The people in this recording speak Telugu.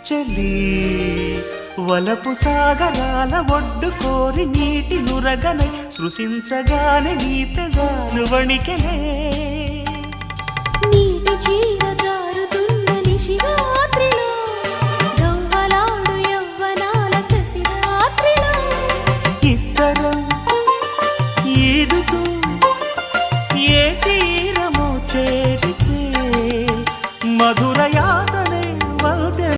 చెలి వలపు సాగరాల ఒడ్డు కోరి నీటి నురగనై స్పృశించగానే నీ పెదాలు వణికెలే నీటి చీర జారుతున్న నిశిగా